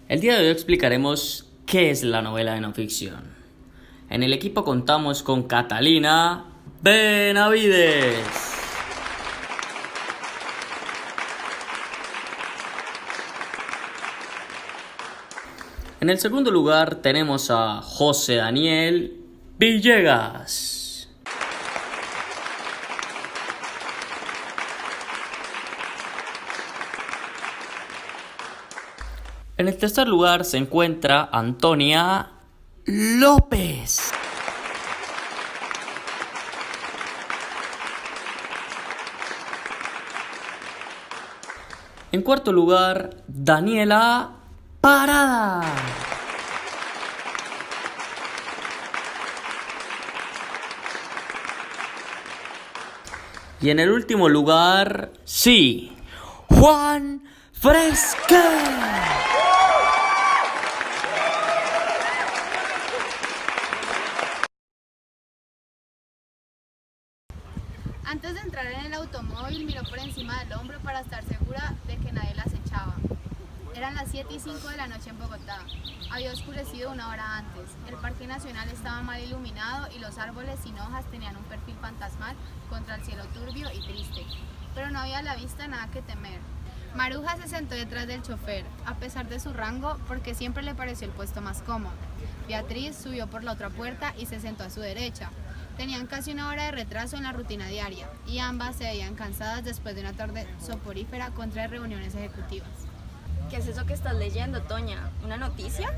El día de hoy explicaremos qué es la novela de no ficción. En el equipo contamos con Catalina Benavides. En el segundo lugar tenemos a José Daniel Villegas. En el tercer lugar se encuentra Antonia López. En cuarto lugar, Daniela Parada. Y en el último lugar, sí, Juan Fresca. Antes de entrar en el automóvil, miró por encima del hombro para estar segura de que nadie la acechaba. Eran las 7:05 de la noche en Bogotá. Había oscurecido una hora antes. El Parque Nacional estaba mal iluminado y los árboles sin hojas tenían un perfil fantasmal contra el cielo turbio y triste. Pero no había a la vista nada que temer. Maruja se sentó detrás del chofer, a pesar de su rango, porque siempre le pareció el puesto más cómodo. Beatriz subió por la otra puerta y se sentó a su derecha. Tenían casi una hora de retraso en la rutina diaria y ambas se veían cansadas después de una tarde soporífera con 3 reuniones ejecutivas. ¿Qué es eso que estás leyendo, Toña? ¿Una noticia?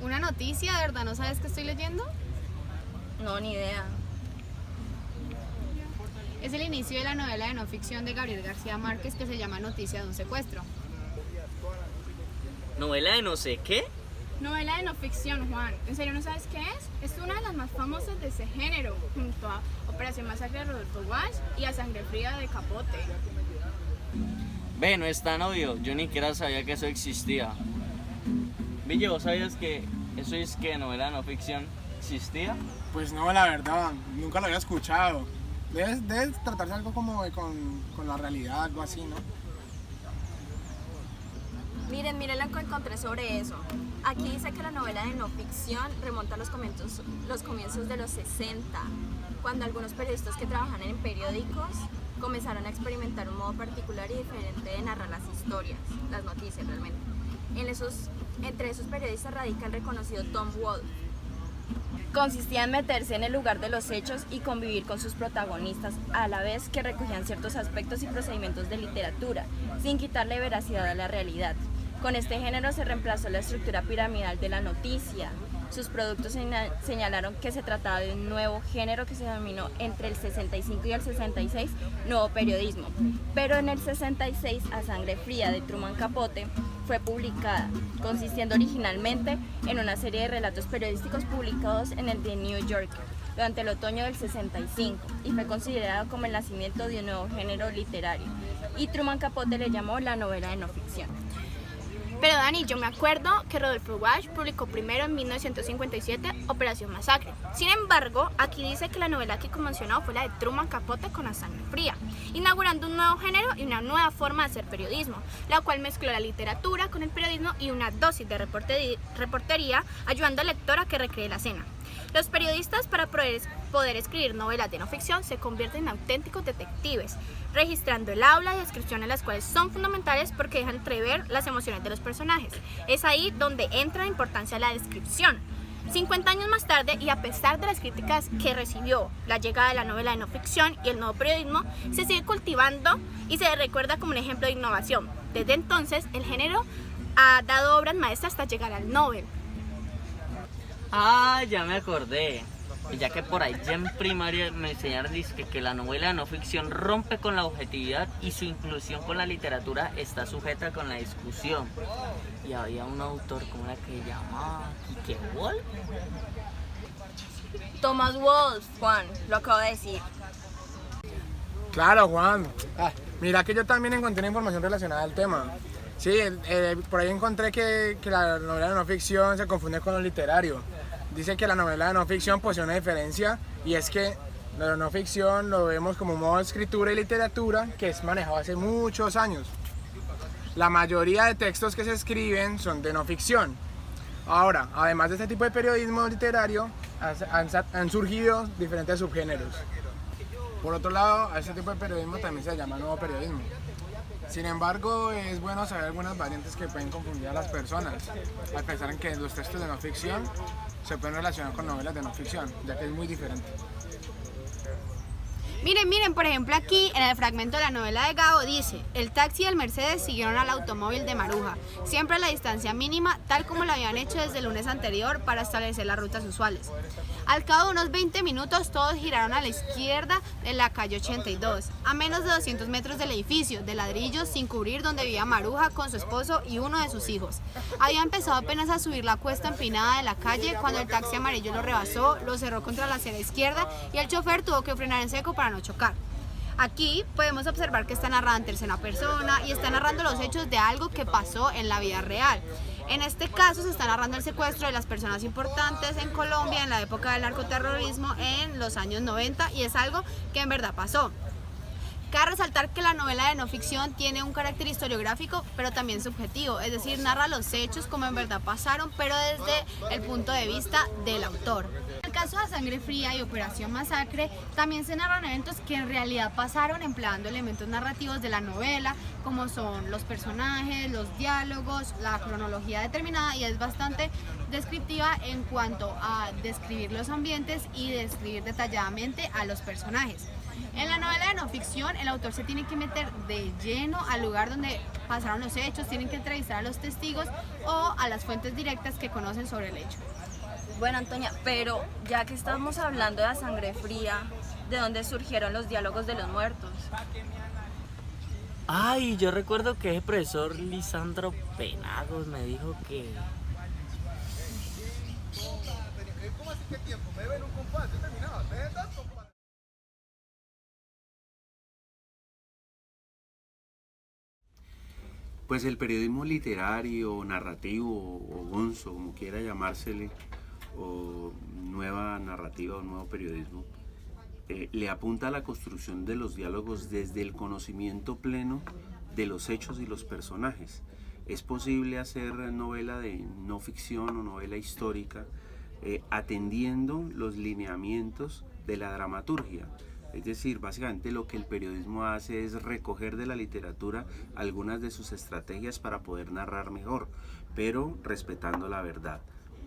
¿Una noticia? ¿De verdad no sabes qué estoy leyendo? No, ni idea. Es el inicio de la novela de no ficción de Gabriel García Márquez que se llama Noticia de un secuestro. ¿Novela de no sé qué? Novela de no ficción, Juan. ¿En serio no sabes qué es? Es una de las más famosas de ese género, junto a Operación Masacre de Rodolfo Walsh y a Sangre Fría de Capote. Ve, no es tan obvio. Yo ni siquiera sabía que eso existía. Ville, ¿vos sabías que eso es que novela de no ficción existía? Pues no, la verdad, nunca lo había escuchado. Debe tratarse algo como con la realidad, algo así, ¿no? Miren lo que encontré sobre eso. Aquí dice que la novela de no ficción remonta a los comienzos de los 60, cuando algunos periodistas que trabajan en periódicos comenzaron a experimentar un modo particular y diferente de narrar las historias, las noticias realmente. Entre esos periodistas radica el reconocido Tom Wolfe. Consistía en meterse en el lugar de los hechos y convivir con sus protagonistas, a la vez que recogían ciertos aspectos y procedimientos de literatura, sin quitarle veracidad a la realidad. Con este género se reemplazó la estructura piramidal de la noticia. Sus productos señalaron que se trataba de un nuevo género que se denominó entre el 65 y el 66 nuevo periodismo. Pero en el 66 A Sangre Fría de Truman Capote fue publicada, consistiendo originalmente en una serie de relatos periodísticos publicados en el The New Yorker durante el otoño del 65 y fue considerado como el nacimiento de un nuevo género literario. Y Truman Capote le llamó la novela de no ficción. Pero Dani, yo me acuerdo que Rodolfo Walsh publicó primero en 1957 Operación Masacre. Sin embargo, aquí dice que la novela que conmocionó fue la de Truman Capote con A Sangre Fría, inaugurando un nuevo género y una nueva forma de hacer periodismo, la cual mezcló la literatura con el periodismo y una dosis de reportería, ayudando al lector a que recree la escena. Los periodistas, para poder escribir novelas de no ficción, se convierten en auténticos detectives, registrando el habla y descripciones, las cuales son fundamentales porque dejan entrever las emociones de los personajes. Es ahí donde entra la importancia de la descripción. 50 años más tarde, y a pesar de las críticas que recibió la llegada de la novela de no ficción y el nuevo periodismo, se sigue cultivando y se recuerda como un ejemplo de innovación. Desde entonces, el género ha dado obras maestras hasta llegar al Nobel. Ah, ya me acordé. Y ya que por ahí ya en primaria me enseñaron que la novela de no ficción rompe con la objetividad y su inclusión con la literatura está sujeta con la discusión. Y había un autor como la que llamaba Quique Wolf. Thomas Wolfe, Juan, lo acabo de decir. Claro, Juan. Mira que yo también encontré información relacionada al tema. Sí, por ahí encontré que la novela de no ficción se confunde con lo literario. Dice que la novela de no ficción posee una diferencia y es que la no ficción lo vemos como un modo de escritura y literatura que es manejado hace muchos años. la mayoría de textos que se escriben son de no ficción. Ahora, además de este tipo de periodismo literario, han surgido diferentes subgéneros. Por otro lado, a este tipo de periodismo también se llama nuevo periodismo. Sin embargo, es bueno saber algunas variantes que pueden confundir a las personas, al pensar en que los textos de no ficción se pueden relacionar con novelas de no ficción, ya que es muy diferente. Miren, por ejemplo aquí en el fragmento de la novela de Gabo dice: el taxi y el Mercedes siguieron al automóvil de Maruja, siempre a la distancia mínima, tal como lo habían hecho desde el lunes anterior para establecer las rutas usuales. Al cabo de unos 20 minutos todos giraron a la izquierda de la calle 82, a menos de 200 metros del edificio, de ladrillos sin cubrir, donde vivía Maruja con su esposo y uno de sus hijos. Había empezado apenas a subir la cuesta empinada de la calle cuando el taxi amarillo lo rebasó, lo cerró contra la acera izquierda y el chofer tuvo que frenar en seco para no chocar. Aquí podemos observar que está narrada en tercera persona y está narrando los hechos de algo que pasó en la vida real. En este caso se está narrando el secuestro de las personas importantes en Colombia en la época del narcoterrorismo en los años 90 y es algo que en verdad pasó. Cabe resaltar que la novela de no ficción tiene un carácter historiográfico, pero también subjetivo, es decir, narra los hechos como en verdad pasaron, pero desde el punto de vista del autor. En el caso de Sangre Fría y Operación Masacre, también se narran eventos que en realidad pasaron empleando elementos narrativos de la novela, como son los personajes, los diálogos, la cronología determinada, y es bastante descriptiva en cuanto a describir los ambientes y describir detalladamente a los personajes. En la novela de no ficción, el autor se tiene que meter de lleno al lugar donde pasaron los hechos, tienen que entrevistar a los testigos o a las fuentes directas que conocen sobre el hecho. Bueno, Antonia, pero ya que estamos hablando de la Sangre Fría, ¿de dónde surgieron los diálogos de los muertos? Ay, yo recuerdo que el profesor Lisandro Penagos me dijo que... Pues el periodismo literario, narrativo o gonzo, como quiera llamársele, o nueva narrativa o nuevo periodismo, le apunta a la construcción de los diálogos desde el conocimiento pleno de los hechos y los personajes. Es posible hacer novela de no ficción o novela histórica atendiendo los lineamientos de la dramaturgia. Es decir, básicamente lo que el periodismo hace es recoger de la literatura algunas de sus estrategias para poder narrar mejor, pero respetando la verdad.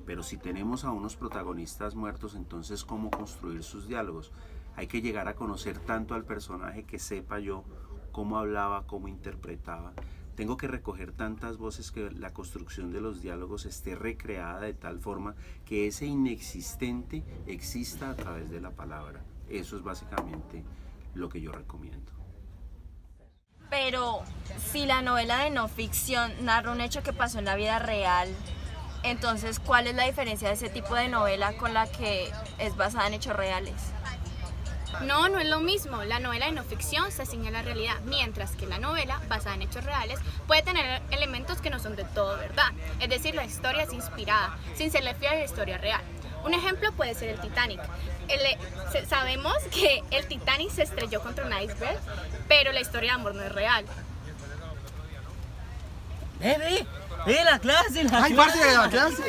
Pero si tenemos a unos protagonistas muertos, entonces ¿cómo construir sus diálogos? Hay que llegar a conocer tanto al personaje que sepa yo cómo hablaba, cómo interpretaba. Tengo que recoger tantas voces que la construcción de los diálogos esté recreada de tal forma que ese inexistente exista a través de la palabra. Eso es básicamente lo que yo recomiendo. Pero si la novela de no ficción narra un hecho que pasó en la vida real, entonces ¿cuál es la diferencia de ese tipo de novela con la que es basada en hechos reales? No es lo mismo. La novela de no ficción se ciñe a la realidad, mientras que la novela, basada en hechos reales, puede tener elementos que no son de todo verdad. Es decir, la historia es inspirada, sin serle fiel a la historia real. Un ejemplo puede ser el Titanic. Sabemos que el Titanic se estrelló contra un iceberg, pero la historia de amor no es real. ¡Ve, la clase! ¡Ay, parce, la clase!